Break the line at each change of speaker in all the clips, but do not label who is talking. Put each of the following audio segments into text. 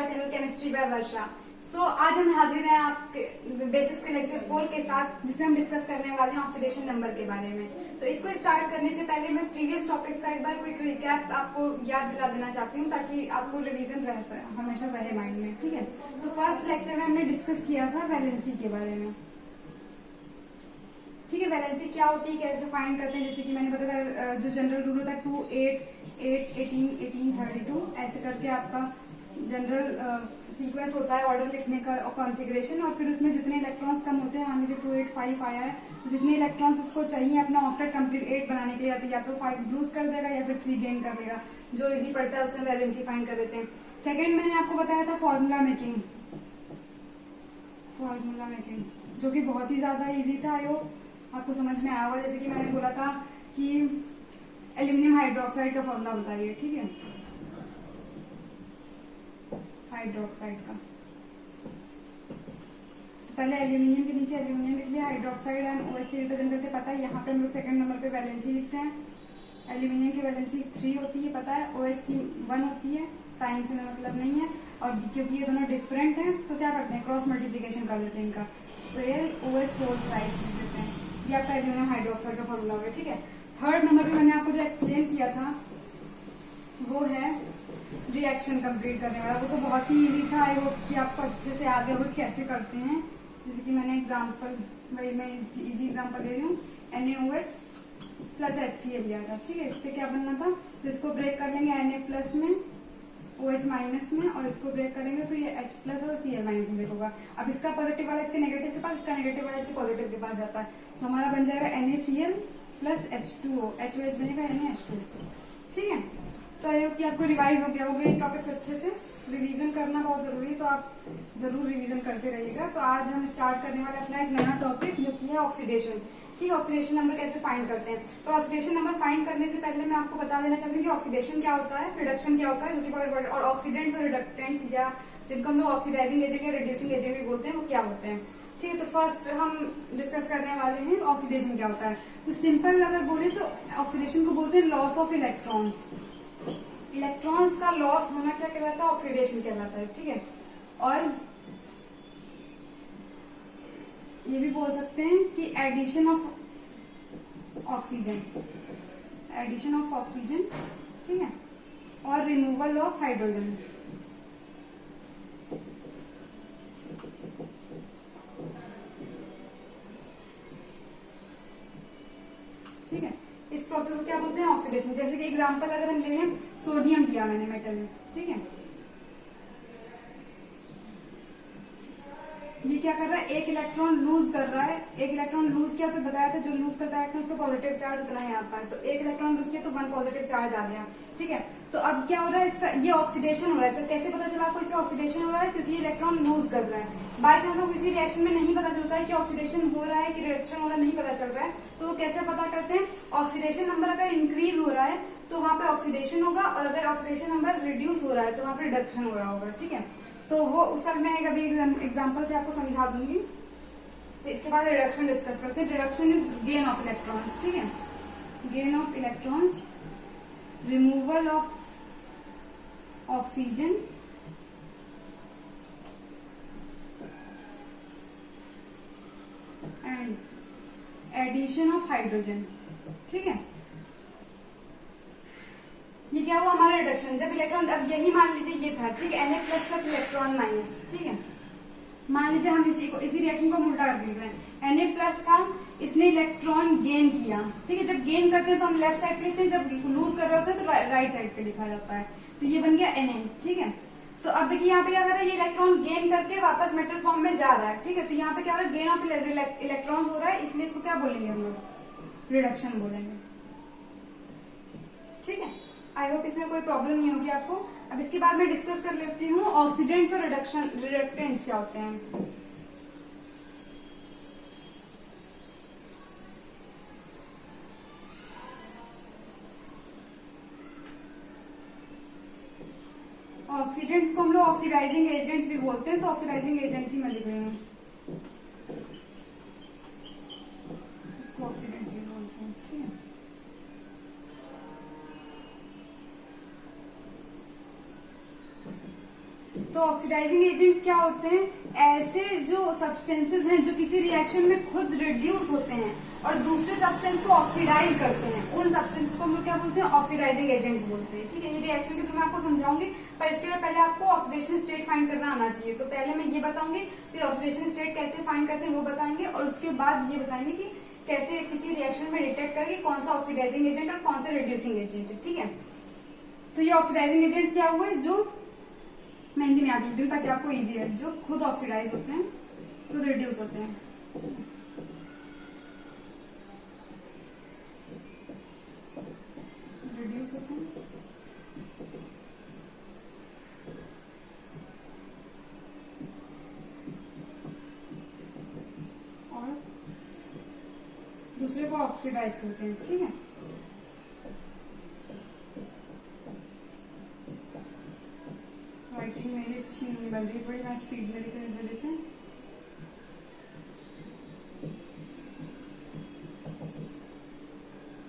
Channel chemistry bye वर्षा। आज हम हाजिर हैं आपके बेसिक्स के लेक्चर 4 के साथ, जिसमें हम डिस्कस करने वाले हैं ऑक्सीडेशन नंबर के बारे में। तो इसको स्टार्ट करने से पहले मैं प्रीवियस टॉपिक्स का एक बार क्विक रिकैप आपको याद दिला देना चाहती हूँ, ताकि आपको रिवीजन हमेशा रहे माइंड में। ठीक है, तो फर्स्ट लेक्चर में हमने डिस्कस किया था वैलेंसी के बारे में। ठीक है, वैलेंसी क्या होती है, कैसे फाइंड करते हैं। जैसे कि मैंने बताया जो जनरल रूल होता है 2, 8, 8, 18, 18, 32 ऐसे करके आपका जनरल सीक्वेंस होता है ऑर्डर लिखने का और कॉन्फ़िगरेशन। और फिर उसमें जितने इलेक्ट्रॉन्स कम होते हैं, मान लीजिए 2, 8, 5 आया है, तो जितने इलेक्ट्रॉन्स उसको चाहिए अपना ऑक्टेट कंप्लीट 8 बनाने के लिए, या तो 5 लूज कर देगा या फिर 3 गेन कर लेगा। जो इजी पड़ता है उसमें वैलेंसी फाइंड कर देते हैं। सेकेंड मैंने आपको बताया था फॉर्मूला मेकिंग, जो कि बहुत ही ज्यादा इजी था। आई होप आपको समझ में आया होगा। जैसे कि मैंने बोला था कि एल्यूमिनियम हाइड्रोक्साइड का फॉर्मूला बताइए। ठीक है, हाइड्रोक्साइड का पहले एल्यूमिनियम के नीचे एल्यूमिनियम लिख लिया, हाइड्रोक्साइड एंड OH से रिप्रेजेंट करके पता है। यहाँ पे हम लोग सेकंड नंबर पे वैलेंसी लिखते हैं। एल्यूमिनियम की वैलेंसी 3 होती है, पता है। OH की 1 होती है, साइन से मतलब नहीं है। और क्योंकि ये दोनों डिफरेंट हैं तो क्या करते हैं, क्रॉस मल्टीप्लीकेशन कर देते हैं इनका, तो ये OH होल थ्राइस लिख देते हैं। ये आपका एल्यूमिनियम हाइड्रोक्साइड का फॉर्मूला हो गया। ठीक है, थर्ड नंबर पे मैंने आपको जो एक्सप्लेन किया था वो है रिएक्शन कंप्लीट करने वाला। वो तो बहुत ही इजी था। आई होप कि आपको अच्छे से याद होगा कैसे करते हैं। जैसे कि मैंने एग्जांपल, वही मैं इजी एग्जांपल ले रही हूँ। NaOH प्लस HCl लिया था। ठीक है, इससे क्या बनना था, तो इसको ब्रेक कर लेंगे Na प्लस में, OH माइनस में, और इसको ब्रेक करेंगे तो ये H प्लस और Cl माइनस में ब्रेक होगा। अब इसका पॉजिटिव वाला इसके नेगेटिव के पास, इसका नेगेटिव वाला इसके पॉजिटिव के पास जाता है, तो हमारा बन जाएगा NaCl प्लस H2O, HOH बनेगा NaH2। ठीक है, तो आई होप कि आपको रिवाइज हो गया होगा ये टॉपिक्स अच्छे से। रिवीजन करना बहुत जरूरी है, तो आप जरूर रिवीजन करते रहिएगा। तो आज हम स्टार्ट करने वाले अपना एक नया टॉपिक, जो कि है ऑक्सीडेशन। ठीक है, ऑक्सीडेशन नंबर कैसे फाइंड करते हैं। तो ऑक्सीडेशन नंबर फाइंड करने से पहले मैं आपको बता देना चाहती हूँ कि ऑक्सीडेशन क्या होता है, रिडक्शन क्या होता है, जो कि बहुत इंपॉर्टेंट। और ऑक्सीडेंट्स और रिडक्टेंट्स, या जिनको हम लोग ऑक्सीडाइजिंग एजेंट या रिड्यूसिंग एजेंट भी बोलते हैं, वो क्या होते हैं। ठीक है, तो फर्स्ट हम डिस्कस करने वाले हैं ऑक्सीडेशन क्या होता है। तो सिंपल अगर बोले तो ऑक्सीडेशन को बोलते हैं लॉस ऑफ इलेक्ट्रॉन्स। इलेक्ट्रॉन्स का लॉस होना क्या कहलाता है, ऑक्सीडेशन कहलाता है। ठीक है, और ये भी बोल सकते हैं कि एडिशन ऑफ ऑक्सीजन, ठीक है, और रिमूवल ऑफ हाइड्रोजन। ठीक है, इस प्रोसेस को क्या बोलते हैं, ऑक्सीडेशन। जैसे कि एग्जांपल अगर हम ले लें, सोडियम लिया मैंने मेटल में। ठीक है, ये क्या कर रहा है, एक इलेक्ट्रॉन लूज कर रहा है। एक इलेक्ट्रॉन लूज किया तो बताया था जो लूज करता है उसको पॉजिटिव चार्ज उतना ही आता है। तो एक इलेक्ट्रॉन लूज किया तो 1 पॉजिटिव चार्ज आ गया। ठीक है, तो अब क्या हो रहा है, इसका ये ऑक्सीडेशन हो रहा है। इसका कैसे पता चला आपको इसका ऑक्सीडेशन हो रहा है, क्योंकि ये इलेक्ट्रॉन लूज कर रहा है। बाय चांस हमको किसी रिएक्शन में नहीं पता चलता है कि ऑक्सीडेशन हो रहा है कि रिडक्शन हो रहा है, नहीं पता चल रहा है, तो वो कैसे पता करते हैं, ऑक्सीडेशन नंबर अगर इंक्रीज हो रहा है तो वहां पे ऑक्सीडेशन होगा, और अगर ऑक्सीडेशन नंबर रिड्यूस हो रहा है तो वहां पे रिडक्शन हो रहा होगा। ठीक है, तो वो उसका मैं कभी एग्जाम्पल से आपको समझा दूंगी। तो इसके बाद रिडक्शन डिस्कस करते हैं। Reduction is gain of electrons. ठीक है, gain of electrons, removal of oxygen and addition of hydrogen. ठीक है, ये क्या हुआ हमारा रिडक्शन। जब इलेक्ट्रॉन, अब यही मान लीजिए ये था। ठीक है, Na plus plus electron minus. ठीक है, मान लीजिए हम इसी रिएक्शन को उल्टा कर देते हैं। Na प्लस था, इसने इलेक्ट्रॉन गेन किया। ठीक है, जब गेन करते हैं तो हम लेफ्ट साइड पे लिखते हैं, जब लूज कर रहे होते हैं तो राइट साइड पे लिखा जाता है। तो ये बन गया Na। ठीक है, तो अब देखिए यहाँ पे क्या कर रहा है, ये इलेक्ट्रॉन गेन करके वापस मेटल फॉर्म में जा रहा है। ठीक है, तो यहाँ पे क्या हो रहा है, गेन ऑफ इलेक्ट्रॉन्स हो रहा है, इसलिए इसको क्या बोलेंगे हम लोग, रिडक्शन बोलेंगे। ठीक है, आई होप इसमें कोई प्रॉब्लम नहीं होगी आपको। अब इसके बाद मैं डिस्कस कर लेती हूँ ऑक्सीडेंट्स और रिडक्टेंट्स क्या होते हैं। ऑक्सीडेंट्स को हम लोग ऑक्सीडाइजिंग एजेंट्स भी बोलते हैं, तो ऑक्सीडाइजिंग एजेंट्स ही मैं लिख रही हूँ, इसको ऑक्सीडेंट्स ही बोलते हैं। ठीक है, तो ऑक्सीडाइजिंग एजेंट्स क्या होते हैं? ऐसे जो सब्सटेंसेस हैं जो किसी रिएक्शन में खुद रिड्यूस होते हैं और दूसरे सब्सटेंस को ऑक्सीडाइज करते हैं, उन सब्सटेंस को हम लोग क्या बोलते हैं? ऑक्सीडाइजिंग एजेंट बोलते हैं। ठीक है, ये रिएक्शन के थ्रू मैं आपको समझाऊंगी, पर इसके लिए पहले आपको ऑक्सीडेशन स्टेट फाइंड करना आना चाहिए। तो पहले मैं ये बताऊंगी, फिर ऑक्सीडेशन स्टेट कैसे फाइंड करते हैं वो बताएंगे, और उसके बाद ये बताएंगे कि कैसे किसी रिएक्शन में डिटेक्ट करेंगे कौन सा ऑक्सीडाइजिंग एजेंट और कौन सा रिड्यूसिंग एजेंट है। ठीक है, तो ये ऑक्सीडाइजिंग एजेंट्स क्या हुए? जो मैं हिंदी में आप लिख दूं ताकि आपको इजी है। जो खुद ऑक्सीडाइज होते हैं, खुद रिड्यूस होते हैं। रिड्यूस होते हैं और दूसरे को ऑक्सीडाइज करते हैं। ठीक है, राइटिंग मेरी अच्छी नहीं बन रही, थोड़ी मैं स्पीड में लिख रही इस वजह से।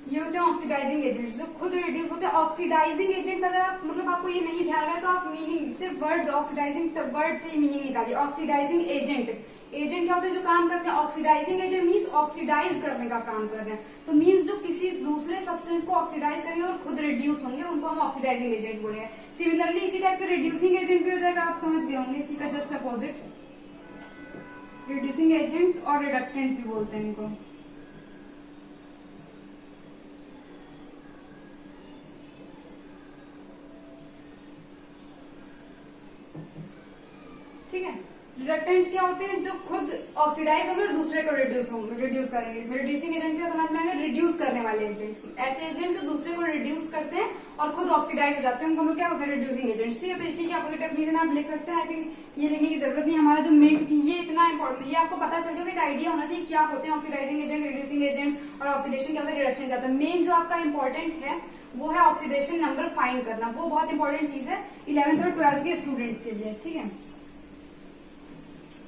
ये होते हैं ऑक्सीडाइजिंग एजेंट्स जो खुद रिड्यूस होते हैं। ऑक्सीडाइजिंग एजेंट अगर आप मतलब आपको ये नहीं ध्यान रहा है तो आप मीनिंग सिर्फ वर्ड ऑक्सीडाइजिंग वर्ड से ही मीनिंग निकालिए। ऑक्सीडाइजिंग एजेंट, एजेंट क्या होते हैं? जो काम करते हैं। ऑक्सीडाइजिंग एजेंट मीन्स ऑक्सीडाइज करने का काम कर रहे हैं, तो मीन्स जो किसी दूसरे सब्सटेंस को ऑक्सीडाइज करेंगे और खुद रिड्यूस होंगे, उनको हम ऑक्सीडाइजिंग एजेंट्स बोलेंगे। सिमिलरली इसी टाइप से रिड्यूसिंग एजेंट भी हो जाएगा, आप समझ गए होंगे, इसी का जस्ट अपोजिट। रिड्यूसिंग एजेंट्स और रिडक्टेंट्स भी बोलते हैं इनको। ठीक है, रिडक्टेंट्स क्या होते हैं? जो खुद ऑक्सीडाइज होंगे और दूसरे को रिड्यूस करेंगे। रिड्यूसिंग एजेंट्स का समझ में आएगा, रिड्यूस करने वाले एजेंट्स। ऐसे एजेंट्स जो दूसरे को रिड्यूस करते हैं और खुद ऑक्सीडाइज हो जाते हैं, उनको हम लोग क्या होते हैं? Reducing agents. ठीक है, तो इसी की आपको डेफिनेशन आप लिख सकते हैं। आई थिंक ये लिखने की जरूरत नहीं, हमारा जो मेन, क्योंकि ये इतना इंपॉर्टेंट, ये आपको पता चल जाएगा, एक आइडिया होना चाहिए क्या होते हैं ऑक्सीडाइजिंग एजेंट, रिड्यूसिंग एजेंट्स, और ऑक्सीडेशन क्या होता है, रिडक्शन क्या होता है। मेन जो आपका इंपॉर्टेंट है वो है ऑक्सीडेशन नंबर फाइंड करना, वो बहुत इंपॉर्टेंट चीज है 11th और 12th के स्टूडेंट्स के लिए। ठीक है,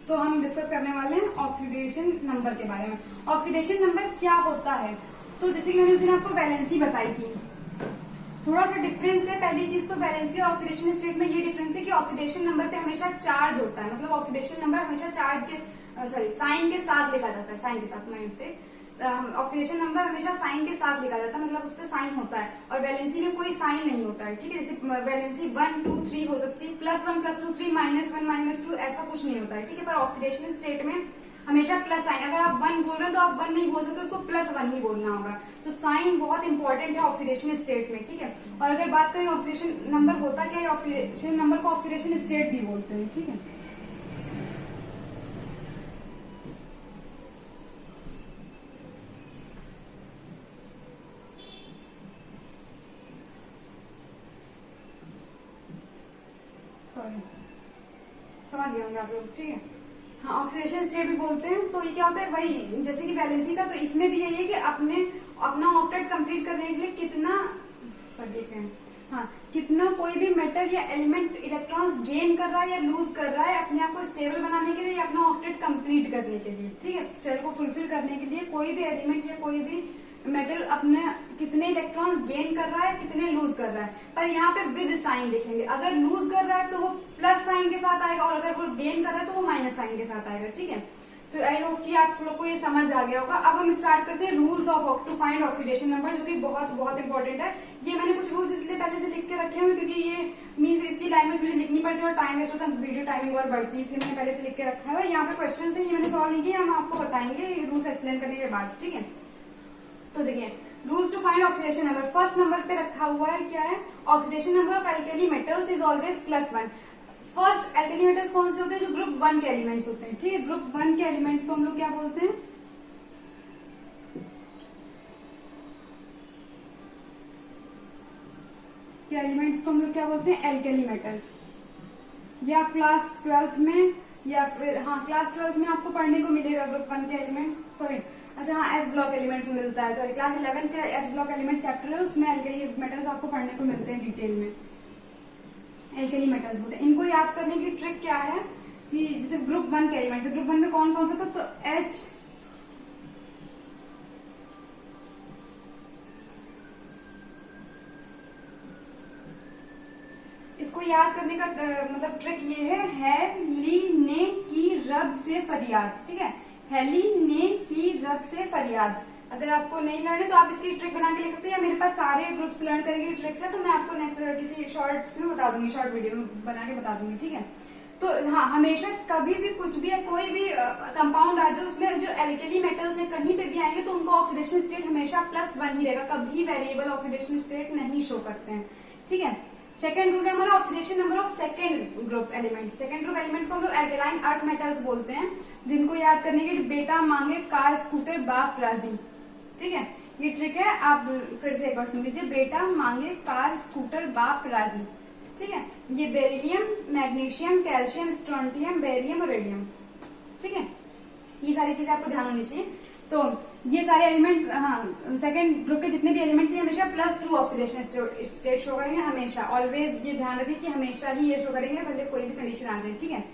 तो हम डिस्कस करने वाले हैं ऑक्सीडेशन नंबर के बारे में। ऑक्सीडेशन नंबर क्या होता है? तो जैसे कि मैंने उस दिन आपको वैलेंसी बताई थी, थोड़ा सा डिफरेंस है। पहली चीज तो वैलेंसी और ऑक्सीडेशन स्टेट में ये डिफरेंस है कि ऑक्सीडेशन नंबर पे हमेशा चार्ज होता है, मतलब ऑक्सीडेशन नंबर हमेशा चार्ज के साइन के साथ लिखा जाता है, साइन के साथ, माय मिस्टेक। ऑक्सीडेशन नंबर हमेशा साइन के साथ लिखा जाता है, मतलब उस पर साइन होता है, और वैलेंसी में कोई साइन नहीं होता है। ठीक है, जैसे वैलेंसी 1 2 3 हो सकती है, +1 +2 3 -1 -2, ऐसा कुछ नहीं होता है। ठीक है, पर ऑक्सीडेशन स्टेट में हमेशा प्लस साइन, अगर आप 1 बोल रहे हैं तो आप 1 नहीं बोल सकते, उसको +1 ही बोलना होगा। तो साइन बहुत इंपॉर्टेंट है ऑक्सीडेशन स्टेट में। ठीक है, और अगर बात करें ऑक्सीडेशन नंबर होता क्या है, ऑक्सीडेशन नंबर को ऑक्सीडेशन स्टेट भी बोलते हैं। ठीक है, सॉरी, समझ गए होंगे आप लोग। ठीक है, हाँ, ऑक्सीडेशन स्टेट भी बोलते हैं। तो ये क्या होता है, वही जैसे कि वैलेंसी था, तो इसमें भी यही है कि अपना ऑक्टेट कंप्लीट करने के लिए कितना, सॉरी, हाँ, कितना कोई भी मेटल या एलिमेंट इलेक्ट्रॉन्स गेन कर रहा है या लूज कर रहा है अपने आप को स्टेबल बनाने के लिए या अपना ऑक्टेट कंप्लीट करने के लिए। ठीक है, शेल को फुलफिल करने के लिए कोई भी एलिमेंट या कोई भी मेटल अपने कितने इलेक्ट्रॉन्स गेन कर रहा है, कितने लूज कर रहा है। पर यहाँ पे विद साइन लिखेंगे, अगर लूज कर रहा है तो वो प्लस साइन के साथ आएगा, और अगर वो गेन कर रहा है तो वो माइनस साइन के साथ आएगा। ठीक है, तो आई होप कि आप लोग को ये समझ आ गया होगा। अब हम स्टार्ट करते हैं rules of to find oxidation number, जो कि बहुत बहुत इंपॉर्टेंट है। ये मैंने कुछ रूल्स इसलिए पहले से लिख के रखे हुए क्योंकि ये मीन्स इसकी लैंग्वेज मुझे लिखनी पड़ती है और टाइम वेस्ट होता है, वीडियो टाइमिंग और बढ़ती है, इसलिए मैंने पहले से लिख के रखा है। यहाँ पे क्वेश्चन है, ये मैंने सॉल्व नहीं किया, हम आपको बताएंगे रूल्स एक्सप्लेन करने के बाद। ठीक है, तो देखिए rules to find oxidation number. First number पे रखा हुआ है, क्या है, oxidation number of alkali metals is always +1। First alkali metals कौन से होते हैं? जो ग्रुप 1 के एलिमेंट्स होते हैं। ठीक है, ग्रुप 1 के एलिमेंट्स को हम लोग क्या बोलते हैं? के एलिमेंट्स को हम लोग क्या बोलते हैं? Alkali metals. या क्लास 12th में, या फिर हाँ क्लास 12th में आपको पढ़ने को मिलेगा ग्रुप 1 के एलिमेंट्स, सॉरी, अच्छा हाँ, एस ब्लॉक एलिमेंट्स में मिलता है, सॉरी, क्लास 11 का एस ब्लॉक एलिमेंट्स चैप्टर है, उसमें एल्केली मेटल्स आपको पढ़ने को मिलते हैं डिटेल में। एल्केली मेटल्स बोलते हैं। इनको याद करने की ट्रिक क्या है कि जैसे ग्रुप 1 के एलिमेंट्स, ग्रुप 1 में कौन कौन सा था, तो H, इसको याद करने का मतलब ट्रिक ये है फरियाद, ठीक है, हेली ने की रब से फरियाद। अगर आपको नहीं लर्न है तो आप इसकी ट्रिक बना के ले सकते हैं, या मेरे पास सारे ग्रुप्स लर्न करने की ट्रिक्स है, तो मैं आपको नेक्स्ट किसी शॉर्ट्स में बता दूंगी, शॉर्ट वीडियो में बना के बता दूंगी, ठीक है। तो हाँ, हमेशा कभी भी कुछ भी है, कोई भी कंपाउंड आ जाए उसमें जो एल्केली मेटल्स है कहीं पे भी आएंगे तो उनका ऑक्सीडेशन स्टेट हमेशा +1 ही रहेगा, कभी वेरिएबल ऑक्सीडेशन स्टेट नहीं शो करते हैं, ठीक है। सेकंड रूल है हमारा oxidation number of second group elements. Second group elements को हम लोग एल्केलाइन अर्थ मेटल्स बोलते हैं, जिनको याद करने के लिए बेटा मांगे कार स्कूटर बाप राजी, ठीक है। ये ट्रिक है, आप फिर से एक बार सुन लीजिए, बेटा मांगे कार स्कूटर बाप राजी, ठीक है। ये beryllium, magnesium, calcium, strontium, barium और रेडियम, ठीक है। ये सारी चीजें आपको ध्यान होनी चाहिए। तो ये सारे एलिमेंट्स, हाँ, सेकंड ग्रुप के जितने भी एलिमेंट्स हैं हमेशा +2 ऑक्सीडेशन स्टेट शो करेंगे, हमेशा, ऑलवेज ये ध्यान रखिए कि हमेशा ही ये शो करेंगे, भले कोई भी कंडीशन आ जाए, ठीक है।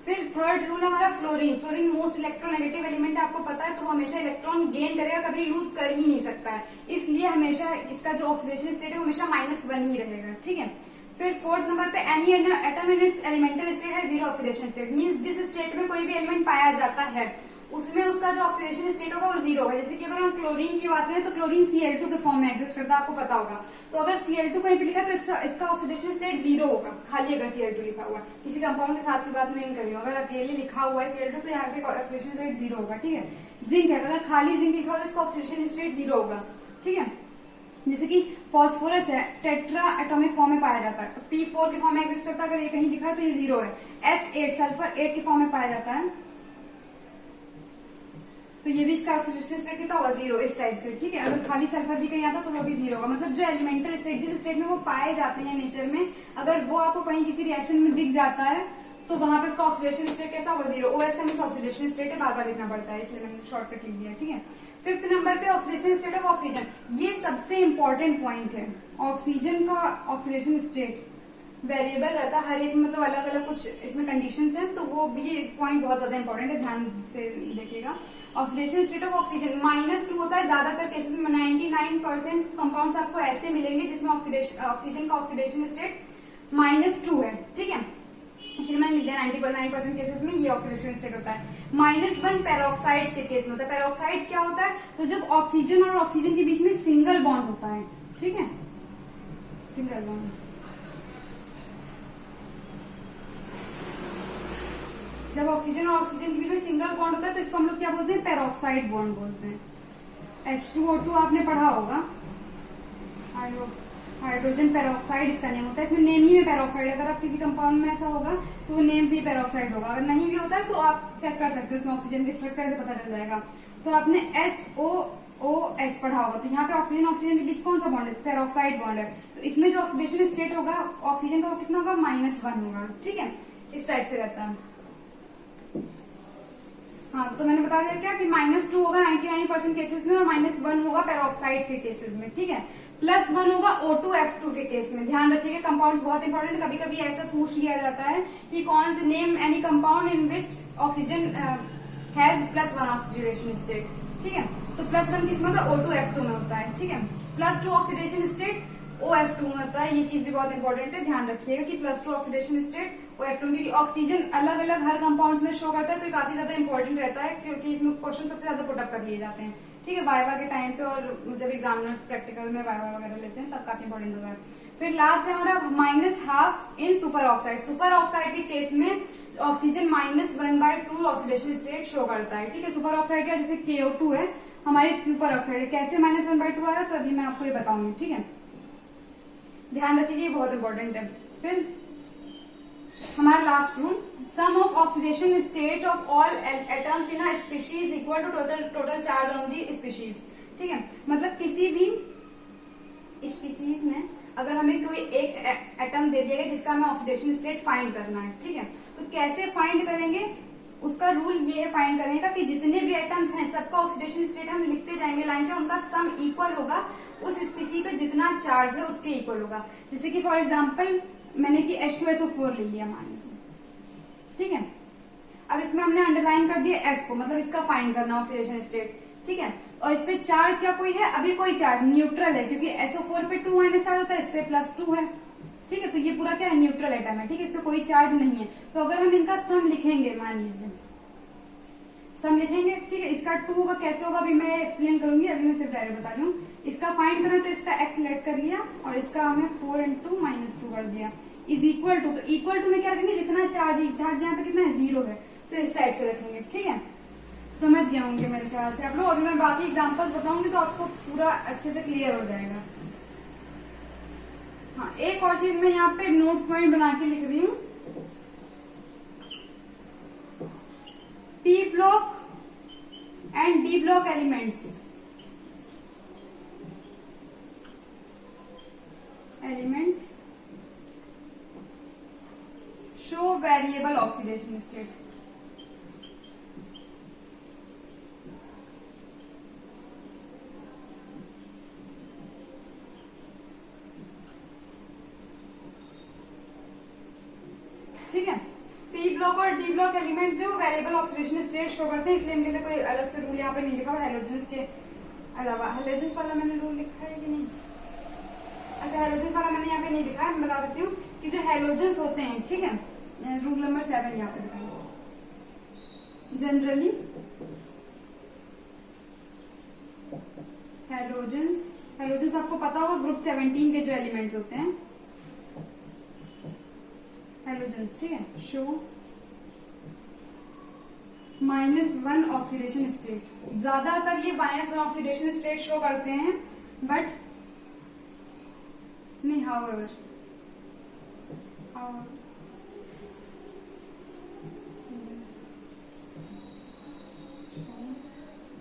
फिर थर्ड रूल हमारा fluorine. Fluorine most electronegative element है, आपको पता है, तो हमेशा इलेक्ट्रॉन गेन करेगा, कभी लूज कर ही नहीं सकता है, इसलिए हमेशा इसका जो ऑक्सीडेशन स्टेट है हमेशा -1 ही रहेगा, ठीक है। फिर फोर्थ नंबर पे any atom in its elemental state है 0 ऑक्सीडेशन स्टेट, मींस जिस स्टेट में कोई भी एलिमेंट पाया जाता है उसमें उसका जो ऑक्सीडेशन स्टेट होगा वो 0 होगा। जैसे कि अगर हम क्लोरीन की बात करें तो क्लोरीन Cl2 के फॉर्म में एग्जिस्ट करता है, आपको पता होगा। तो अगर Cl2 कहीं पे लिखा तो इसका ऑक्सीडेशन स्टेट 0 होगा, खाली अगर Cl2 लिखा हुआ है, किसी कंपाउंड के साथ की बात नहीं कर रही हूँ, अगर अकेले लिखा हुआ है Cl2 तो यहाँ पे ऑक्सीडेशन स्टेट 0 होगा, ठीक है। जिंक है, अगर खाली जिंक लिखा हुआ तो इसका ऑक्सीडेशन स्टेट 0 होगा, ठीक है। जैसे कि फॉस्फोरस है, टेट्रा एटॉमिक फॉर्म में पाया जाता है, तो P4 के फॉर्म में एग्जिस्ट करता है, अगर ये कहीं लिखा है तो ये 0 है। S8 सल्फर 8 के फॉर्म में पाया जाता है, तो ये भी इसका ऑक्सीडेशन स्टेट कितना होगा 0, इस टाइप से, ठीक है। अगर खाली सल्फर भी कहीं आता तो वो भी 0 होगा। मतलब जो एलिमेंटल स्टेट, जिस स्टेट में वो पाए जाते हैं नेचर में, अगर वो आपको कहीं किसी रिएक्शन में दिख जाता है तो वहां पे उसका ऑक्सीडेशन स्टेट कैसा होगा 0। OS का मींस ऑक्सीडेशन स्टेट है, बार बार लिखना पड़ता है, इसलिए मैंने शॉर्टकट लिख दिया, ठीक है। फिफ्थ नंबर पे ऑक्सीडेशन स्टेट ऑफ ऑक्सीजन, ये सबसे इंपॉर्टेंट पॉइंट है। ऑक्सीजन का ऑक्सीडेशन स्टेट वेरिएबल रहता है हर एक, मतलब अलग अलग कुछ इसमें कंडीशंस हैं, तो वो भी ये पॉइंट बहुत ज्यादा इंपॉर्टेंट है, ध्यान से देखिएगा। ऑक्सीडेशन स्टेट ऑफ ऑक्सीजन -2 होता है, ज्यादातर केसेस में 99% कंपाउंड्स आपको ऐसे मिलेंगे जिसमें ऑक्सीजन का ऑक्सीडेशन स्टेट -2 है, ठीक है। फिर मैंने लिख दिया 99% केसेस में ये ऑक्सीडेशन स्टेट होता है। -1 पेरोक्साइड्स के केस में होता है। पेरोक्साइड क्या होता है, तो जब ऑक्सीजन और ऑक्सीजन के बीच में सिंगल बॉन्ड होता है, ठीक है, सिंगल बॉन्ड, जब ऑक्सीजन और ऑक्सीजन के बीच में सिंगल बॉन्ड होता है तो इसको हम लोग क्या बोलते हैं, पेरोक्साइड बॉन्ड बोलते हैं। H2O2 आपने पढ़ा होगा, हाइड्रोजन पेरोक्साइड इसका नेम होता है, इसमें नेम ही में पेरोक्साइड है। अगर आप किसी कंपाउंड में ऐसा होगा तो वो नेम से ही पेरोक्साइड होगा, अगर नहीं भी होता है तो आप चेक कर सकते हो, उसमें ऑक्सीजन के स्ट्रक्चर से पता चल जाएगा। तो आपने HOOH पढ़ा होगा, तो यहाँ पे ऑक्सीजन ऑक्सीजन के बीच कौन सा बॉन्ड है, पेरोक्साइड बॉन्ड है। तो इसमें जो ऑक्सीडेशन स्टेट होगा ऑक्सीजन का वो कितना होगा, -1 होगा, ठीक है, इस टाइप से रहता है। हाँ, तो मैंने बता दिया क्या कि -2 होगा 99% केसेस में और -1 होगा पेरोक्साइड्स के केसेस में, ठीक है। +1 होगा O2F2 के केस में। ध्यान रखिएगा, कंपाउंड्स बहुत इंपॉर्टेंट, कभी कभी ऐसा पूछ लिया जाता है कि कौन से name any compound in which oxygen has +1 oxidation state, ठीक है। तो +1 किसमें होता है, O2F2 में होता है, ठीक है। +2 ऑक्सीडेशन स्टेट OF2 में होता है, ये चीज भी बहुत इंपॉर्टेंट है, ध्यान रखिएगा कि +2 ऑक्सीडेशन स्टेट OF2, क्योंकि ऑक्सीजन अलग अलग हर कंपाउंड्स में शो करता है, तो ये काफी ज्यादा इंपॉर्टेंट रहता है, क्योंकि इसमें क्वेश्चन सबसे ज्यादा पुटअप कर लिए जाते हैं, ठीक है, वाइवा के टाइम पे, और जब एग्जामिनर्स प्रैक्टिकल में वाइवा वगैरह लेते हैं तब काफी इंपॉर्टेंट होता है। फिर लास्ट है हमारा -1/2 इन सुपर ऑक्साइड। सुपर ऑक्साइड के केस में ऑक्सीजन -1/2 ऑक्सीडेशन स्टेट शो करता है, ठीक है। सुपर ऑक्साइड का जैसे KO2 है हमारी सुपर ऑक्साइड, कैसे -1/2 आया तो अभी मैं आपको ये बताऊंगी, ठीक है, ध्यान रखिए, बहुत इंपॉर्टेंट है। फिर हमारा last rule, sum of oxidation state of all atoms in a species equal to total charge on the species, ठीक है। मतलब किसी भी स्पीशीज में अगर हमें कोई एक एटम दे दिया गया जिसका हमें ऑक्सीडेशन स्टेट फाइंड करना है, ठीक है, तो कैसे फाइंड करेंगे, उसका रूल ये है फाइंड करने का कि जितने भी एटम्स हैं सबका ऑक्सीडेशन स्टेट हम लिखते जाएंगे लाइन से, उनका सम इक्वल होगा उस स्पीसी पे जितना चार्ज है उसके इक्वल होगा। जैसे कि फॉर एग्जांपल मैंने कि H2SO4 ले लिया मान लीजिए, ठीक है। अब इसमें हमने अंडरलाइन कर दिया S को, मतलब इसका फाइंड करना ऑक्सीडेशन स्टेट, ठीक है। और इस पे चार्ज क्या कोई है, अभी कोई चार्ज, न्यूट्रल है, क्योंकि SO4 पे 2- चार्ज होता है, इस पे +2 है, ठीक है। तो ये पूरा क्या है, न्यूट्रल एटम है, ठीक है, इस पे कोई चार्ज नहीं है। तो अगर हम इनका सम लिखेंगे मान लीजिए सम लिखेंगे, ठीक है। इसका 2 होगा, कैसे होगा अभी मैं एक्सप्लेन करूंगी, अभी मैं सिर्फ डायरेक्ट बता रही हूँ। इसका फाइंड करें तो इसका x लेट कर लिया और इसका हमें 4 इंटू -2 कर दिया इज इक्वल टू, तो इक्वल टू में क्या रखेंगे, जितना चार्ज यहाँ पे कितना है 0 है, तो इस टाइप से रखेंगे, ठीक है। समझ गए होंगे मेरे ख्याल से आप लोग। अभी मैं बाकी एग्जांपल्स बताऊंगी तो आपको पूरा अच्छे से क्लियर हो जाएगा। हाँ, एक और चीज मैं यहाँ पे नोट पॉइंट बना के लिख रही हूँ, P block and D block elements show variable oxidation state. ठीक है, पी ब्लॉक और डी ब्लॉक एलिमेंट जो वेरिएबल ऑक्सीडेशन स्टेट शो करते हैं, इसलिए इनके लिए कोई अलग से रूल यहाँ पे नहीं लिखा हुआ हेलोजेंस के अलावा। हेलोजेंस वाला मैंने रूल लिखा है कि नहीं? अच्छा, हेलोजेंस वाला मैंने यहाँ पे नहीं लिखा है, मैं बता देती हूँ कि जो हेलोजेंस होते हैं, ठीक है, रूल नंबर 7 यहाँ पे लिखा है। जनरली हेलोजेंस आपको पता होगा ग्रुप 17 के जो एलिमेंट्स होते हैं हेलोजेंस, ठीक है, शो -1 ऑक्सीडेशन स्टेट। ज्यादातर ये -1 ऑक्सीडेशन स्टेट शो करते हैं, बट नहीं, however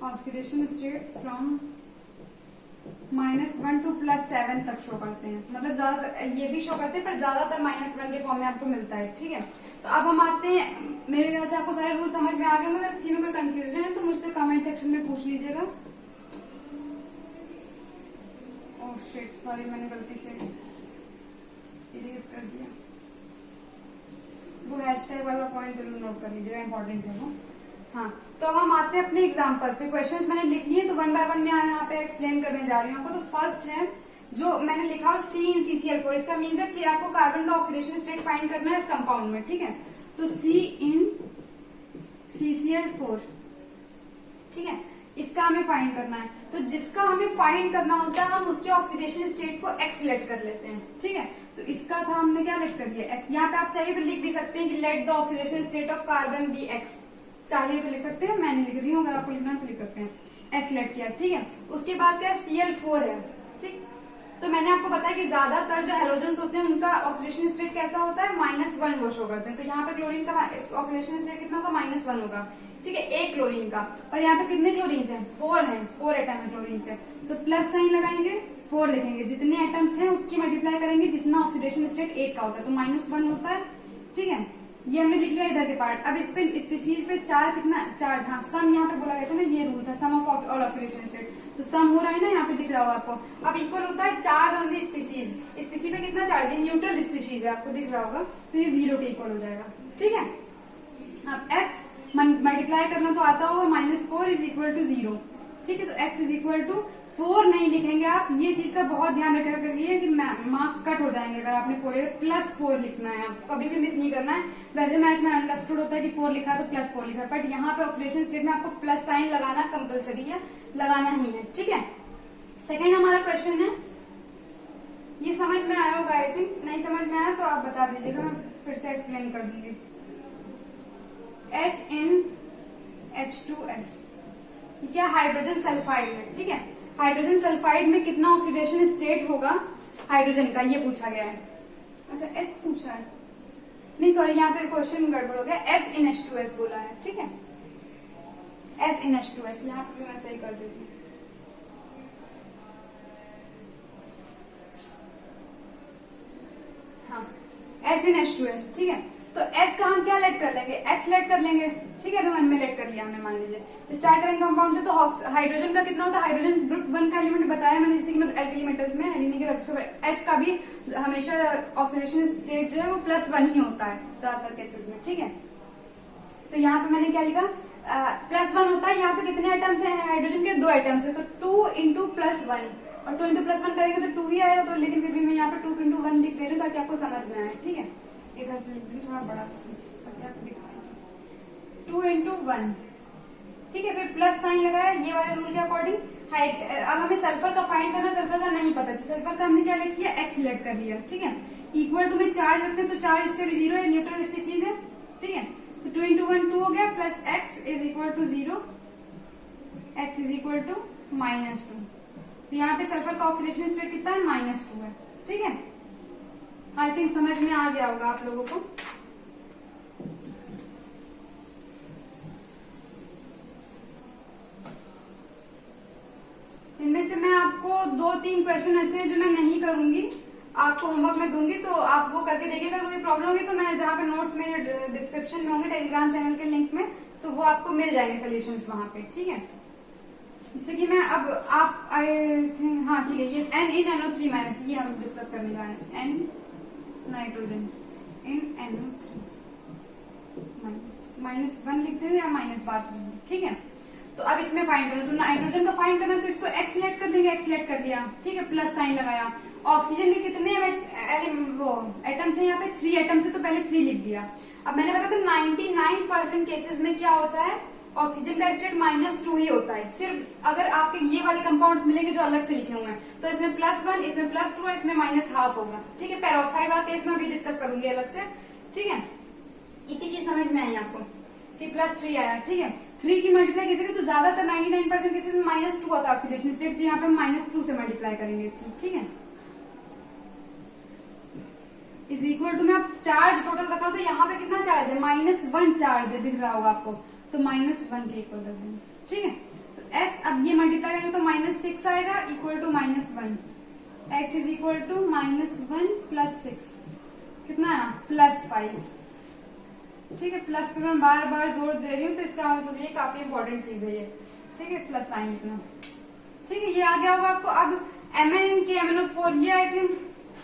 oxidation state from -1 to +7 तक शो करते हैं। मतलब ज्यादातर ये भी शो करते हैं, पर ज्यादातर -1 के फॉर्म में आपको मिलता है, ठीक है। तो अब हम आते हैं, मेरे ख्याल से आपको सारे रूल समझ में आ गए होंगे। अगर किसी में कोई कंफ्यूजन है तो मुझसे कमेंट सेक्शन में पूछ लीजिएगा। ओह शिट, सॉरी, मैंने गलती से इरेज कर दिया। वो हैशटैग वाला पॉइंट जरूर नोट कर लीजिएगा, इंपॉर्टेंट है वो। हाँ, तो अब हम आते हैं अपने एग्जांपल्स पे। क्वेश्चंस मैंने लिख लिए, तो 1 बाय 1 मैं यहाँ पे एक्सप्लेन करने जा रही हूँ आपको। तो फर्स्ट है जो मैंने लिखा हो C in CCl4, इसका मीन्स है कि आपको कार्बन का ऑक्सीडेशन स्टेट फाइंड करना है इस कंपाउंड में, ठीक है। तो C in CCl4, ठीक है, इसका हमें फाइंड करना है। तो जिसका हमें फाइंड करना होता है, हम उसके ऑक्सीडेशन स्टेट को X लेट कर लेते हैं, ठीक है। तो इसका था, हमने क्या लेट कर दिया, X। यहाँ पे आप चाहिए तो लिख भी सकते हैं कि let the oxidation state of carbon be X, चाहिए तो लिख सकते हैं, मैं नहीं लिख रही हूँ, अगर आपको लिखना है तो लिख सकते हैं। X लेट किया, ठीक है। उसके बाद क्या Cl4 है, ठीक। तो मैंने आपको बताया कि ज्यादातर जो हेलोजेंस होते हैं उनका ऑक्सीडेशन स्टेट कैसा होता है, -1 वो शो करते हैं। तो यहाँ पे क्लोरीन का ऑक्सीडेशन स्टेट कितना होगा, -1 होगा, ठीक है, एक क्लोरीन का। और यहाँ पे कितने क्लोरीन हैं, 4 हैं, 4 एटम है क्लोरीन के। तो प्लस साइन लगाएंगे, 4 लिखेंगे, जितने एटम्स हैं उसकी मल्टीप्लाई करेंगे जितना ऑक्सीडेशन स्टेट 1 का होता है, तो -1 होता है, ठीक है। ये हमने लिख लिया इधर के पार्ट। अब इस पे स्पीशीज पे चार कितना चार्ज, हाँ सम यहाँ पे बोला गया था ना, ये रूल था, सम ऑफ ऑल ऑक्सीडेशन स्टेट। तो सम हो रहा है ना, यहाँ पे दिख रहा होगा आपको। अब इक्वल होता है charge on the species, species पे कितना चार्ज है, न्यूट्रल स्पीशीज है, आपको दिख रहा होगा, तो ये 0 के इक्वल हो जाएगा, ठीक है। अब x मल्टीप्लाई करना तो आता होगा, -4 इज इक्वल टू 0, ठीक है। तो x इज इक्वल टू 4 नहीं लिखेंगे आप, ये चीज का बहुत ध्यान रखा करिए कि मार्क्स कट हो जाएंगे अगर आपने 4 +4 लिखना है, आपको कभी भी मिस नहीं करना है। वैसे मैथ्स में अंडरस्टूड होता है कि 4 लिखा है तो +4 लिखा है, बट यहाँ पे ऑक्सीडेशन स्टेट में आपको प्लस साइन लगाना कंपलसरी है, लगाना ही है, ठीक है। सेकेंड हमारा क्वेश्चन है, ये समझ में आया होगा आई थिंक, नहीं समझ में आया तो आप बता दीजिएगा, मैं फिर से एक्सप्लेन कर दूंगी। HNH2S क्या, हाइड्रोजन सल्फाइड है, ठीक है। हाइड्रोजन सल्फाइड में कितना ऑक्सीडेशन स्टेट होगा हाइड्रोजन का, ये पूछा गया है। अच्छा, H पूछा है, नहीं सॉरी, यहाँ पे क्वेश्चन गड़बड़ हो गया, SNH2S बोला है, ठीक है। SNH2S यहाँ पे मैं सही कर देती हूँ। हाँ, SNH2S, ठीक है। तो S का हम क्या लेट कर लेंगे, X लेट कर लेंगे, ठीक है। अभी 1 में लेट कर लिया हमने, मान लीजिए स्टार्ट करेंगे कंपाउंड से। तो हाइड्रोजन का कितना होता है, हाइड्रोजन ग्रुप 1 का एलिमेंट बताया मैंने, जैसे कि एल्किली मेटल्स में H का भी हमेशा ऑक्सीडेशन स्टेट जो है वो +1 ही होता है ज्यादातर केसेस में, ठीक है। तो यहाँ पे मैंने क्या लिखा, +1 होता है। यहाँ पे कितने आइटम्स हैं हाइड्रोजन के, 2 आइटम्स है, तो 2 इंटू +1, और 2 इंटू +1 करेंगे तो 2 ही आएगा। तो लेकिन फिर भी मैं यहाँ पे 2 इंटू 1 लिख दे रही हूँ ताकि आपको समझ में आए, ठीक है। इधर से लिख दी थोड़ा बड़ा ताकि आपको दिखाई, 2 इंटू 1, ठीक है, फिर प्लस साइन लगाया ये वाले रूल के अकॉर्डिंग। हाइट, अब हमें सल्फर का फाइंड करना, सल्फर का नहीं पता, तो सल्फर का हमने क्या लेट किया, एक्स लेट कर लिया। ठीक है, इक्वल टू में चार्ज रखते हैं तो चार्ज इस पे भी 0 है, न्यूट्रल स्पीसीज है। ठीक है, तो 2 into 1 2 हो गया, plus x is equal to 0, x is equal to -2। तो यहाँ पे सल्फर का ऑक्सीडेशन स्टेट कितना है, -2 है। ठीक है, आई थिंक समझ में आ गया होगा आप लोगों को। इनमें से मैं आपको 2-3 क्वेश्चन ऐसे हैं जो मैं नहीं करूंगी, आपको होमवर्क में दूंगी, तो आप वो करके देखिएगा। अगर कोई प्रॉब्लम होगी तो मैं जहाँ पे नोट्स मेरे डिस्क्रिप्शन में होंगे टेलीग्राम चैनल के लिंक में, तो वो आपको मिल जाएंगे सोल्यूशंस वहां पे। ठीक है, जैसे कि मैं अब आप आई थिंक, हाँ ठीक है, ये N in NO3 माइनस, ये हम डिस्कस करने जा रहे हैं। N नाइट्रोजन इन NO3 -1 लिख देंगे या माइनस बाद में। ठीक है, तो अब इसमें फाइंड करना, तो नाइट्रोजन का फाइंड करना, तो इसको एक्स लेट कर देंगे, एक्स लेट कर लिया। ठीक है, प्लस साइन लगाया। ऑक्सीजन के कितने वो एटम्स है यहाँ पे, 3 एटम्स है, तो पहले 3 लिख दिया। अब मैंने बताया था 99% केसेस में क्या होता है, ऑक्सीजन का स्टेट -2 ही होता है। सिर्फ अगर आपके ये वाले कंपाउंड्स मिलेंगे जो अलग से लिखे हुए हैं, तो इसमें +1, इसमें +2 और इसमें -1/2 होगा। ठीक है, पेरोक्साइड वाला केस में अभी डिस्कस करूंगी अलग से। ठीक है, इतनी चीज समझ में आई आपको कि +3 आया। ठीक है, 3 की मल्टीप्लाई कैसे करें, तो ज्यादातर 99% केसेस में -2 होता है ऑक्सीडेशन स्टेट, तो यहाँ पे -2 से मल्टीप्लाई करेंगे इसकी। ठीक है, इज इक्वल टू में आप चार्ज टोटल रख रहा हो, तो यहाँ पे कितना चार्ज है, -1 चार्ज है, दिख रहा होगा आपको, तो -1 के इक्वल रख देंगे। ठीक है, तो x, अब ये मल्टीप्लाई करेंगे तो -6 आएगा, equal to -1, x is equal to -1 plus 6, कितना है, +5। ठीक है, प्लस पे मैं बार बार जोर दे रही हूँ, तो इसका मतलब ये काफी इंपॉर्टेंट चीज है ये। ठीक है, प्लस साइन लिखना। ठीक है, ये आ गया होगा आपको। अब MnKMnO4 ये आए थे,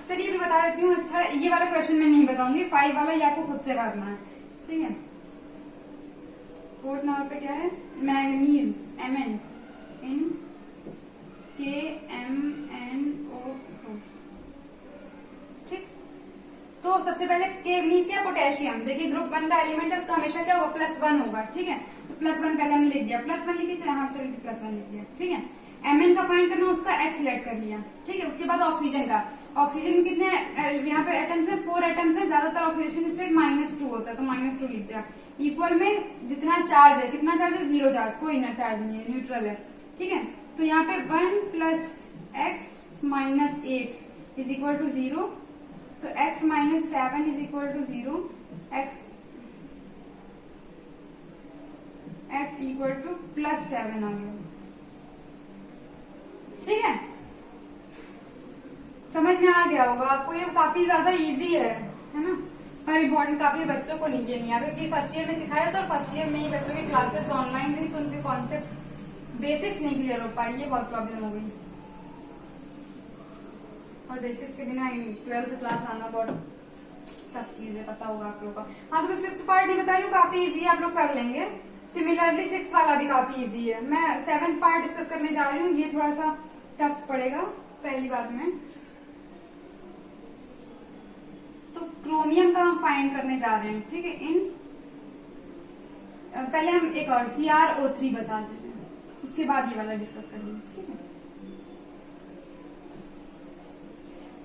चलिए भी बता देती हूँ। अच्छा, ये वाला क्वेश्चन मैं नहीं बताऊंगी, 5 वाला ये आपको खुद से करना है। ठीक है, 4th नंबर पे क्या है, मैंगनीज, Mn इन KMnO4। ठीक, तो सबसे पहले के मीन्स क्या, पोटेशियम। देखिए ग्रुप 1 का एलिमेंट है, उसका हमेशा क्या होगा, +1 होगा। ठीक है, तो +1 पहले हमने लिख दिया, +1 लिखिए, चाहे हाँ चलिए +1 लिख दिया। ठीक है, Mn का फाइंड करना, उसका एक्स लेट कर लिया। ठीक है, उसके बाद ऑक्सीजन का, ऑक्सीजन कितने यहाँ पे एटम्स है, 4 एटम्स है, ज्यादातर ऑक्सीडेशन स्टेट -2 होता है, तो -2 लिख दिया। इक्वल में जितना चार्ज है, कितना चार्ज है, 0 चार्ज, कोई ना चार्ज नहीं है, न्यूट्रल है। ठीक है, तो यहाँ पे 1 + x - 8 इज इक्वल टू 0, तो x - 7 is equal to 0, x equal to +7 आ गया। ठीक है, समझ में आ गया होगा आपको, ये काफी ज्यादा इजी है ना, पर इम्पोर्टेंट काफी बच्चों को नहीं, ये नहीं आता, क्योंकि फर्स्ट ईयर में सिखाया था और फर्स्ट ईयर में ही बच्चों की क्लासेस ऑनलाइन थी, तो उनके कॉन्सेप्ट्स बेसिक्स नहीं क्लियर हो पाई, ये बहुत प्रॉब्लम हो गई। और बेसिक्स के बिना 12th क्लास आना बहुत टफ चीज है, पता होगा आप लोगों का। हाँ, तो मैं 5th पार्ट नहीं बता रही हूँ, काफी इजी है, आप लोग कर लेंगे। सिमिलरली 6th वाला भी काफी इजी है। मैं 7th पार्ट डिस्कस करने जा रही हूँ, ये थोड़ा सा टफ पड़ेगा पहली बार में। तो क्रोमियम का हम फाइंड करने जा रहे हैं। ठीक है, पहले हम एक और CrO3 बता देते हैं, उसके बाद ये वाला डिस्कस करेंगे। ठीक है,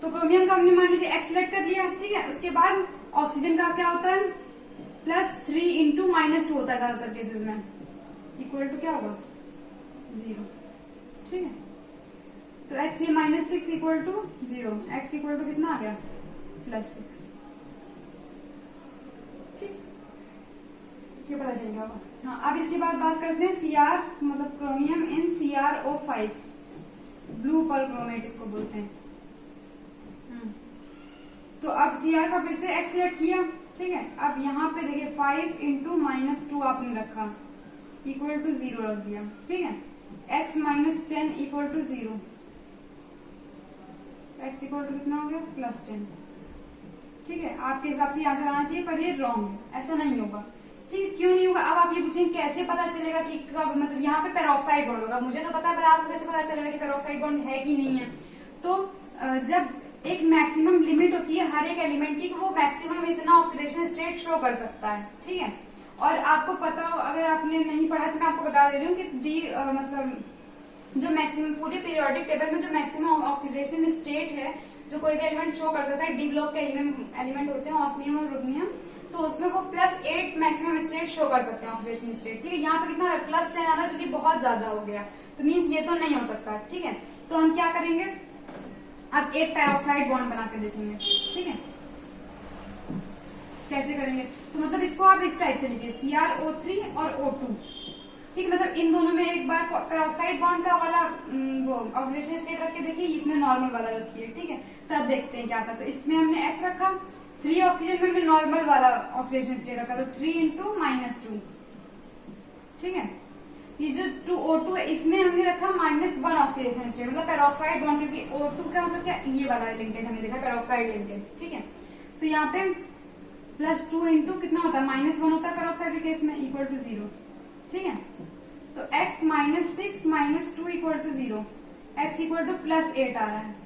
तो क्रोमियम का हमने मान लीजिए एक्स लेट कर लिया। ठीक है, उसके बाद ऑक्सीजन का क्या होता है, +3 × -2 होता है ज्यादातर केसेस में, इक्वल टू क्या होगा, 0। ठीक है, तो x ये -6 equal to 0, x equal to कितना आ गया, +6। ठीक, ये पता चल गया होगा। हाँ, अब इसके बाद बात करते हैं Cr मतलब क्रोमियम इन CrO5, ब्लू पर्ल क्रोमेट इसको बोलते हैं। तो अब Cr का फिर से x लेट किया। ठीक है, अब यहाँ पे देखिए 5 × -2 आपने रखा, इक्वल टू 0 रख दिया। ठीक है, x - 10 equal to 0, x equal to कितना हो गया, +10। ठीक है, आपके हिसाब से आंसर आना चाहिए, पर ये रॉन्ग है, ऐसा नहीं होगा। ठीक है, क्यों नहीं होगा, अब आप ये पूछेंगे कैसे पता चलेगा कि कब, मतलब यहाँ पे पेरोक्साइड बॉन्ड होगा, मुझे तो पता है, पर आपको कैसे पता चलेगा कि पेरोक्साइड बॉन्ड है कि नहीं है। तो जब एक मैक्सिमम लिमिट होती है हर एक एलिमेंट की, वो मैक्सिमम इतना ऑक्सीडेशन स्टेट शो कर सकता है। ठीक है, और आपको पता हो, अगर आपने नहीं पढ़ा तो मैं आपको बता दे रही हूँ कि डी मतलब जो मैक्सिमम पूरे पीरियोडिक टेबल में जो मैक्सिमम ऑक्सीडेशन स्टेट है जो कोई भी एलिमेंट शो कर सकता है, डी ब्लॉक के एलिमेंट होते हैं ऑस्मियम और रुबियम, तो उसमें वो +8 मैक्सिमम स्टेट शो कर सकते हैं ऑक्सीडेशन स्टेट। ठीक है, यहाँ पे कितना +10 आ रहा है जो कि बहुत ज्यादा हो गया, तो मीन्स ये तो नहीं हो सकता। ठीक है, तो हम क्या करेंगे, अब एक पेरोक्साइड बॉन्ड बना के देखेंगे। ठीक है, कैसे करेंगे, तो मतलब इसको आप इस टाइप से लिखिए CrO3 और O2। ठीक है, मतलब इन दोनों में एक बार पेरोक्साइड बॉन्ड का वाला वो ऑक्सीडेशन स्टेट रख के देखिए, इसमें नॉर्मल वाला रखिए। ठीक है, तब देखते हैं क्या था। तो इसमें हमने X रखा, 3 ऑक्सीजन में हमने नॉर्मल वाला ऑक्सीडेशन स्टेट रखा, तो 3 × -2। ठीक है, ये जो 2O2 है इसमें हमने रखा -1 ऑक्सीडेशन स्टेट, मतलब पेरोक्साइड बॉन्ड, क्योंकि O2 का मतलब क्या, ये वाला लिंकेज हमने देखा पेरोक्साइड लिंकेज। ठीक है, तो यहाँ पे +2 × कितना होता है, -1 होता है पेरोक्साइड के केस में, = 0। ठीक है, तो x - 6 - 2 = 0, x = +8 आ रहा है।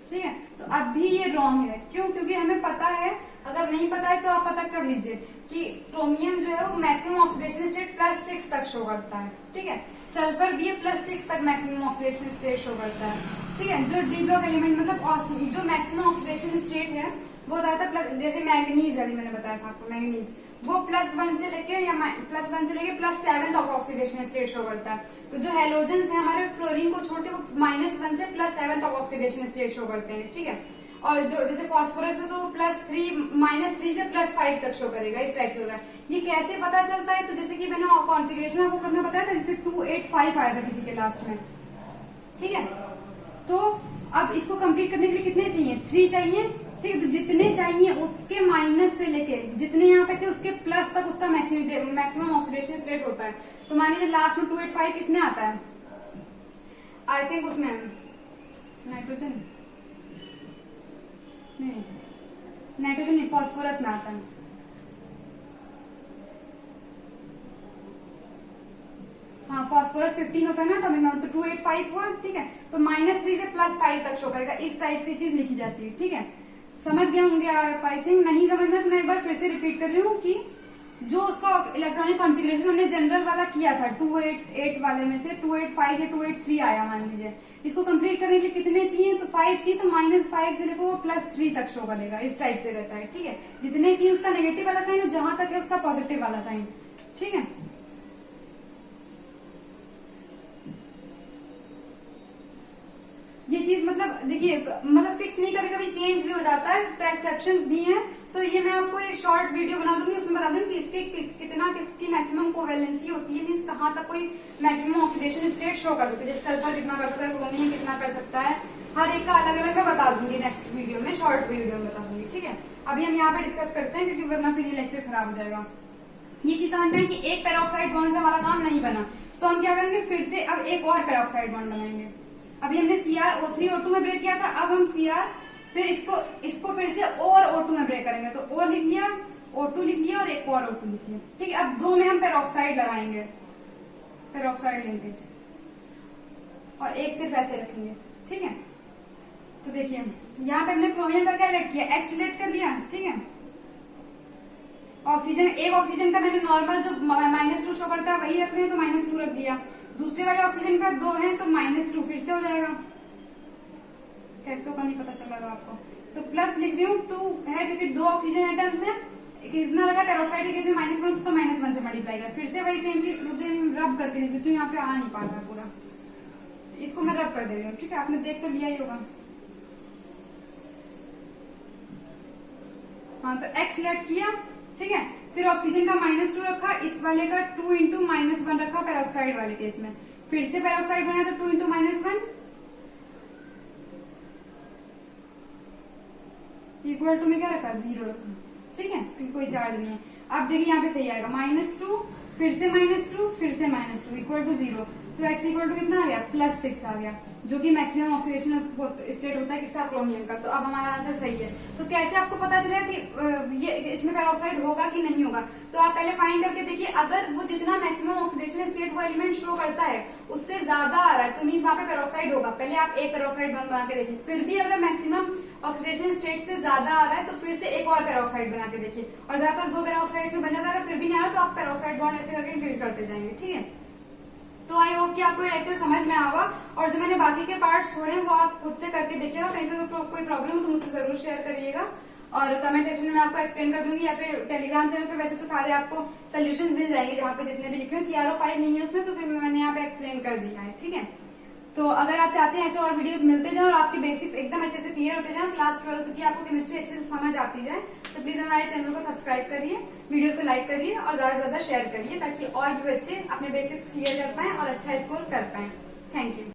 ठीक है, तो अब भी ये रॉन्ग है, क्यों, क्योंकि हमें पता है, अगर नहीं पता है तो आप पता कर लीजिए कि क्रोमियम जो है वो मैक्सिमम ऑक्सीडेशन स्टेट +6 तक शो करता है। ठीक है, सल्फर भी +6 तक मैक्सिमम ऑक्सीडेशन स्टेट शो करता है। ठीक है, जो डी ब्लॉक एलिमेंट मतलब जो मैक्सिमम ऑक्सीडेशन स्टेट है वो ज्यादातर जैसे मैंगनीज है, मैंने बताया था आपको, मैंगनीज वो +1 से लेके या +1 से लेके +7 तक ऑक्सीडेशन स्टेट शो करता है। तो जो हेलोजन्स है हमारे फ्लोरीन को छोड़ के वो -1 से +7 तक ऑक्सीडेशन स्टेट शो करते हैं। ठीक है, और जो जैसे फास्फोरस है तो -3 से +5 तक शो करेगा, इस टाइप से होगा। ये कैसे पता चलता है, तो जैसे कि मैंने कॉन्फ़िगरेशन आपको करना बताया था, जैसे 285 आया था किसी के लास्ट में। ठीक है, तो अब इसको कंप्लीट करने के लिए कितने चाहिए, 3 चाहिए। ठीक है, तो जितने चाहिए उसके माइनस से लेके जितने यहाँ पे थे उसके प्लस तक उसका मैक्सिमम ऑक्सीडेशन स्टेट होता है। तो मान लीजिए लास्ट में 285 किसमें आता है, आई थिंक उसमें नाइट्रोजन नहीं, फास्फोरस में आता है। हाँ, फास्फोरस 15 होता है ना एटॉमिक नंबर, तो 285 हुआ। ठीक है, तो -3 से +5 तक शो करेगा, इस टाइप से चीज लिखी जाती है। ठीक है, समझ गए होंगे आप, आई थिंक। नहीं समझ में तो मैं एक बार फिर से रिपीट कर रही हूँ कि जो उसका इलेक्ट्रॉनिक कॉन्फ़िगरेशन हमने जनरल वाला किया था 288 वाले में से 285 या 283 आया मान लीजिए, इसको कंप्लीट करने के लिए कितने चाहिए, तो 5 चाहिए, तो -5 से लेकर वो +3 तक शो करेगा, इस टाइप से रहता है। ठीक है, जितने चाहिए उसका नेगेटिव वाला साइन और जहां तक है उसका पॉजिटिव वाला साइन। ठीक है, ये चीज मतलब देखिए, मतलब फिक्स नहीं, कभी कभी चेंज भी हो जाता है, तो एक्सेप्शंस भी हैं। तो ये मैं आपको एक शॉर्ट वीडियो बना दूंगी, उसमें बता दूंगी कि इसके किसकी मैक्सिमम कोवेलेंसी होती है, मीन्स कहाँ तक कोई मैक्सिमम ऑक्सीडेशन स्टेट शो कर सकता है, जैसे सल्फर कितना कर सकता है, क्रोमियम कितना कर सकता है, हर एक का अलग अलग मैं बता दूंगी नेक्स्ट वीडियो में, शॉर्ट वीडियो में बता दूंगी। ठीक है, अभी हम यहाँ पे डिस्कस करते हैं, क्योंकि वरना फिर ये लेक्चर खराब हो जाएगा। ये चीज समझ में कि एक पेरोक्साइड बॉन्ड से हमारा काम नहीं बना, तो हम क्या करेंगे, फिर से अब एक और पेरोक्साइड बॉन्ड बनाएंगे। अभी हमने CrO3 O2 में ब्रेक किया था, अब हम फिर इसको फिर से O और O2 में ब्रेक करेंगे, तो O लिख लिया, O2 लिख लिया और एक और O2 लिख लिया। ठीक है, अब 2 में हम पेरोक्साइड लगाएंगे, पेरोक्साइड लिंकेज, और एक सिर्फ ऐसे रखेंगे। ठीक है, तो देखिए यहाँ पे हमने क्रोमियम का क्या रिलेट किया, X रिलेट कर दिया। ठीक है, ऑक्सीजन, एक ऑक्सीजन का मैंने नॉर्मल जो -2 शो करता है वही रख रहे हैं, तो -2 रख दिया। दूसरे वाले ऑक्सीजन का 2 है तो -2 फिर से हो जाएगा, कैसे होगा नहीं पता चलेगा आपको, तो प्लस लिख रही हूँ 2 है क्योंकि 2 ऑक्सीजन एटम्स है, कितना लगा पेरोक्साइड के केस में -1 तो -1 से मल्टीप्लाई कर, फिर से वही सेम चीज रब करके लिख रही हूँ, यहाँ पे आ नहीं पा रहा पूरा, इसको मैं रब कर दे रही हूँ। ठीक है, आपने देख तो लिया ही होगा। हाँ, तो X लेट किया। ठीक है, फिर ऑक्सीजन का -2 रखा, इस वाले का 2 × -1 रखा पेरोक्साइड वाले केस में, फिर से पेरोक्साइड बनाया तो 2 × -1 इक्वल टू में क्या रखा, 0 रखा। ठीक है, क्योंकि कोई चार्ज नहीं है। अब देखिए यहाँ पे सही आएगा, -2 फिर से -2 फिर से -2 इक्वल टू 0, तो X इक्वल टू कितना आ गया, +6 आ गया, जो कि मैक्सिमम ऑक्सीडेशन स्टेट होता है किसका, क्रोमियम का। तो अब हमारा आंसर सही है। तो कैसे आपको पता चलेगा कि ये इसमें पेरोक्साइड होगा कि नहीं होगा, तो आप पहले फाइंड करके देखिए, अगर वो जितना मैक्सिमम ऑक्सीडेशन स्टेट वो एलिमेंट शो करता है उससे ज्यादा आ रहा है तो मीन्स वहां पे पेरोक्साइड होगा। पहले आप एक पेरोक्साइड बना के देखिए, फिर भी अगर मैक्सिमम ऑक्सीडेशन स्टेट से ज्यादा आ रहा है तो फिर से एक और पेरोक्साइड बना के देखिए, और ज्यादातर 2 पेरोक्साइड में बन जाता है। अगर फिर भी नहीं आ रहा तो आप पेरोक्साइड बॉन्ड ऐसे करके इंक्रीज करते जाएंगे, ठीक है। तो आई होप कि आपको ये लेक्चर समझ में आएगा, और जो मैंने बाकी के पार्ट्स छोड़े वो आप खुद से करके देखिएगा। कहीं पे कोई प्रॉब्लम हो तो मुझसे जरूर शेयर करिएगा, और कमेंट सेक्शन में मैं आपको एक्सप्लेन कर दूंगी, या फिर टेलीग्राम चैनल पे वैसे तो सारे आपको सोल्यूशन मिल जाएंगे जहाँ पे जितने भी लिखे हैं। CRO5 नहीं है उसमें, तो फिर मैंने यहाँ पे एक्सप्लेन कर दिया है, ठीक है। तो अगर आप चाहते हैं ऐसे और वीडियोस मिलते जाए और आपके बेसिक्स एकदम अच्छे से क्लियर होते जाए, क्लास 12 की आपको केमिस्ट्री अच्छे से समझ आती जाए, तो प्लीज हमारे चैनल को सब्सक्राइब करिए, वीडियोस को लाइक करिए और ज्यादा से ज्यादा शेयर करिए, ताकि और भी बच्चे अपने बेसिक्स क्लियर कर पाए और अच्छा स्कोर कर पाए। Thank you.